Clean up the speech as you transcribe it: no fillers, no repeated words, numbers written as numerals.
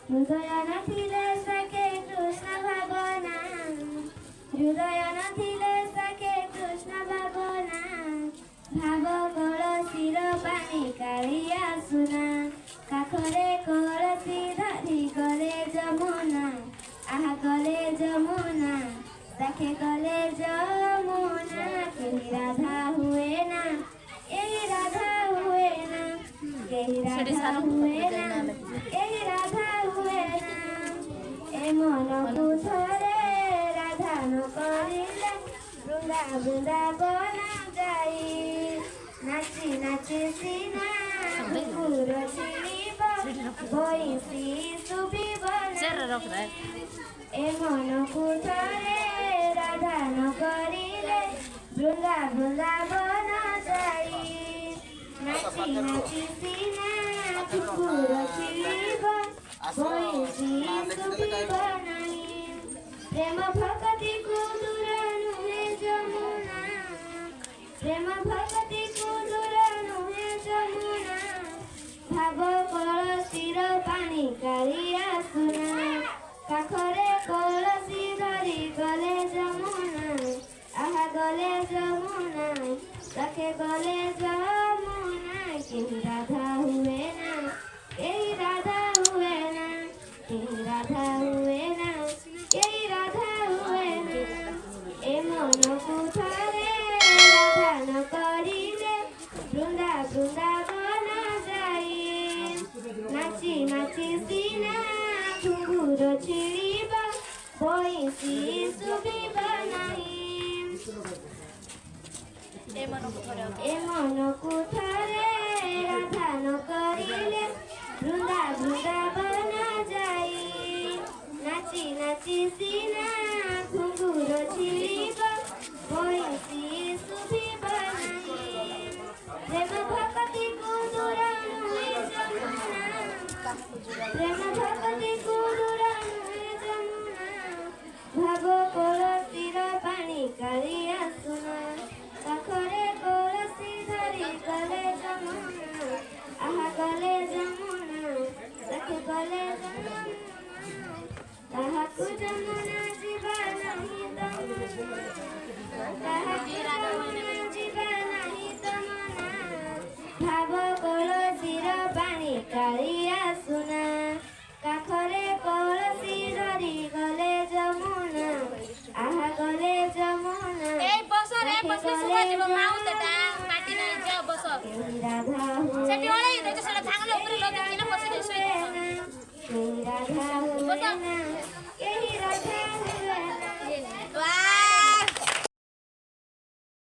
হৃদয় নথিলে সখে কৃষ্ণ ভাবনা হৃদয় নথিলে সখে কৃষ্ণ ভাবনা ভাব কলসির পানি কাଳିয়া সুনা কাখরে কলসি ধরি গলে যমুনা আহা গলে যমুনা সখে গলে যমুনা কেহি রাধা হুয়ে না এই রাধা হুয়ে না কেহি রাধা হুয়ে না এই রাধা হুয়ে না এ মনকু ধরে রাধা ন করিলে বৃন্দা বৃন্দাবন যাই নাচি নাচি সিনা কুকুর ছিড়িব বইসি শুভিব এ মনকু ধরে রাধা ন করিলে বৃন্দা বৃন্দাবন যাই নাচি নাচি সিনা কুকুর ছিড়িব বইসি শুভিব নাই প্রেম ভক্তি কুদুর নুহে যমুনা প্রেম ভক্তি কুদুর নুহে যমুনা ভাব কলসির পানি কাଳିয়া সুনা কাখরে কলসি ধরি গলে যমুনা আহা গলে যমুনা সখে গলে যমুনা কেহি রাধা হুয়ে না এই রাধা হুয়ে না কেহি রাধা হুয়ে না এই রাধা হুয়ে না এ মনকু ধরে রাধা ন করিলে বৃন্দা বৃন্দাবন যাই নাচি নাচি সিনা ঘুঙ্গুর ছিড়িব বইসি শুভিব নাই এ মনকু ধরে রাধা ন করিলে বৃন্দা বৃন্দাবন যাই নাচি নাচি সিনা ঘুঙ্গুর ছিড়িব বইসি শুভিব নাই প্রেম ভক্তি কুদুর নুহে যমুনা প্রেম ভক্তি কুদুর নুহে যমুনা ভাব কলসির পানি কালিয়া সুনা কাখরে কলসি ধরি গলে যমুনা আহা গলে যমুনা সখে গলে যমুনা তাহাকু যমুনা ଯିବା ନାହିଁ ତମନା ତାହାକୁ ଯମୁନା ଯିବା ନାହିଁ ତମନା ଭାବ କଳସିର ପାଣି କାଳିଆ ସୁନା କାଖରେ କଳସି ଧରି ଗଲେ ଯମୁନା ଆହା ଗଲେ ଯମୁନା এই বসরে বসলে সুবা দিব মাউ দেটা কাটি নাই যা বস রাধা সেটি ওলাই দেছে সেটা ভাঙলে উপরে লগে কিনা বসে দিছই রাধা